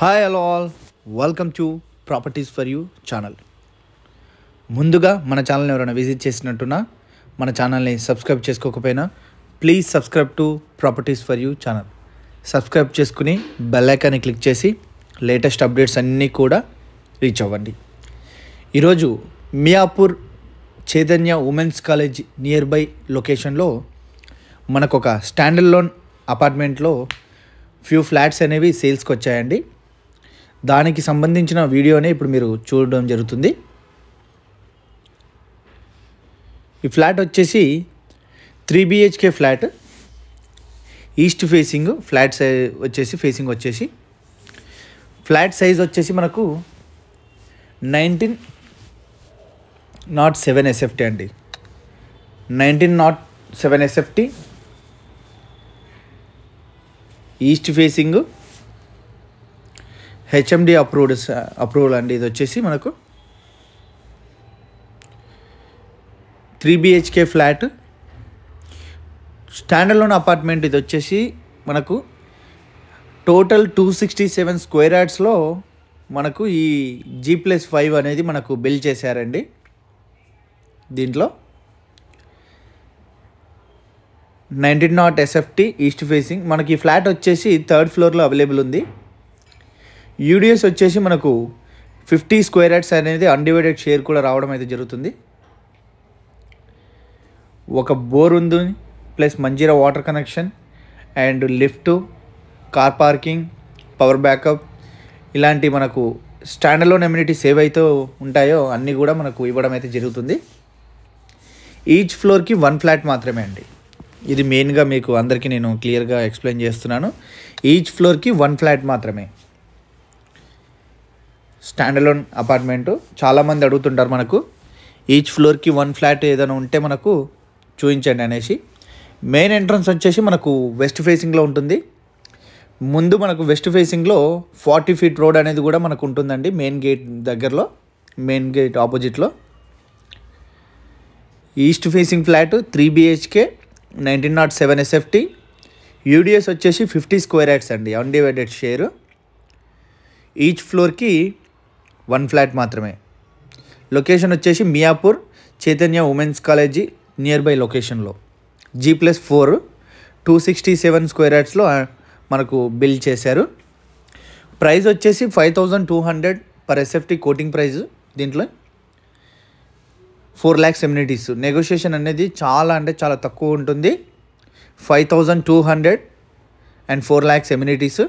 Hi hello all, welcome to properties for you channel. ముందుగా మన ఛానల్ని ఎవరైనా విజిట్ చేసినట్టున్నా మన ఛానల్ని సబ్స్క్రైబ్ చేసుకోకపోయినా please subscribe to properties for you channel. Subscribe చేసుకుని బెల్ ఐకాన్ని క్లిక్ చేసి లేటెస్ట్ అప్డేట్స్ అన్నీ కూడా రీచ్ అవ్వండి. ఈరోజు Miyapur Chaitanya women's college nearby లొకేషన్లో మనకు ఒక స్టాండర్డ్ లోన్ అపార్ట్మెంట్లో ఫ్యూ ఫ్లాట్స్ అనేవి సేల్స్కి వచ్చాయండి. దానికి సంబంధించిన వీడియోనే ఇప్పుడు మీరు చూడడం జరుగుతుంది. ఈ ఫ్లాట్ వచ్చేసి 3 BHK flat, east facing flat వచ్చేసి ఫ్లాట్ సైజ్ వచ్చేసి మనకు 1907 SFT అండి. 1907 SFT east facing HMD approval అండి. ఇది వచ్చేసి మనకు 3 BHK flat standard loan apartment. ఇది వచ్చేసి మనకు టోటల్ 267 స్క్వేర్ యార్డ్స్లో మనకు ఈ G+5 అనేది మనకు బిల్డ్ చేశారండి. దీంట్లో 1900 SFT ఈస్ట్ ఫేసింగ్. మనకి ఈ ఫ్లాట్ వచ్చేసి 3rd ఫ్లోర్లో అవైలబుల్ ఉంది. యూడిఎస్ వచ్చేసి మనకు 50 స్క్వేర్ యార్డ్స్ అనేది అన్డివైడెడ్ షేర్ కూడా రావడం అయితే జరుగుతుంది. ఒక బోర్ ఉంది, plus Manjeera water connection and lift, car parking, power backup, ఇలాంటి మనకు స్టాండర్డ్ లోన్ ఎమ్యూనిటీస్ ఏవైతే ఉంటాయో అన్నీ కూడా మనకు ఇవ్వడం అయితే జరుగుతుంది. ఈచ్ ఫ్లోర్కి 1 ఫ్లాట్ మాత్రమే అండి. ఇది మెయిన్గా మీకు అందరికీ నేను క్లియర్గా ఎక్స్ప్లెయిన్ చేస్తున్నాను. ఈచ్ ఫ్లోర్కి 1 ఫ్లాట్ మాత్రమే. స్టాండర్డ్ లోన్ అపార్ట్మెంటు చాలామంది అడుగుతుంటారు మనకు ఈచ్ ఫ్లోర్కి 1 ఫ్లాట్ ఏదైనా ఉంటే మనకు చూపించండి అనేసి. మెయిన్ ఎంట్రన్స్ వచ్చేసి మనకు వెస్ట్ ఫేసింగ్లో ఉంటుంది. ముందు మనకు వెస్ట్ ఫేసింగ్లో 40 feet రోడ్ అనేది కూడా మనకు ఉంటుందండి. మెయిన్ గేట్ దగ్గరలో, మెయిన్ గేట్ ఆపోజిట్లో. East facing flat 3 BHK 1907 SFT. UDS వచ్చేసి 50 స్క్వేర్ యార్డ్స్ అండి, అన్డివైడెడ్ షేర్. ఈచ్ ఫ్లోర్కి 1 ఫ్లాట్ మాత్రమే. లొకేషన్ వచ్చేసి Miyapur Chaitanya women's college near by లొకేషన్లో G+4 267 స్క్వేర్ యార్డ్స్లో మనకు బిల్డ్ చేశారు. ప్రైస్ వచ్చేసి 5200 per SFT కోటింగ్ ప్రైస్. దీంట్లో 4 lakhs ఎమ్యూనిటీస్. నెగోషియేషన్ అనేది చాలా అంటే చాలా తక్కువ ఉంటుంది. 5200 and 4 lakhs ఎమ్యూనిటీస్.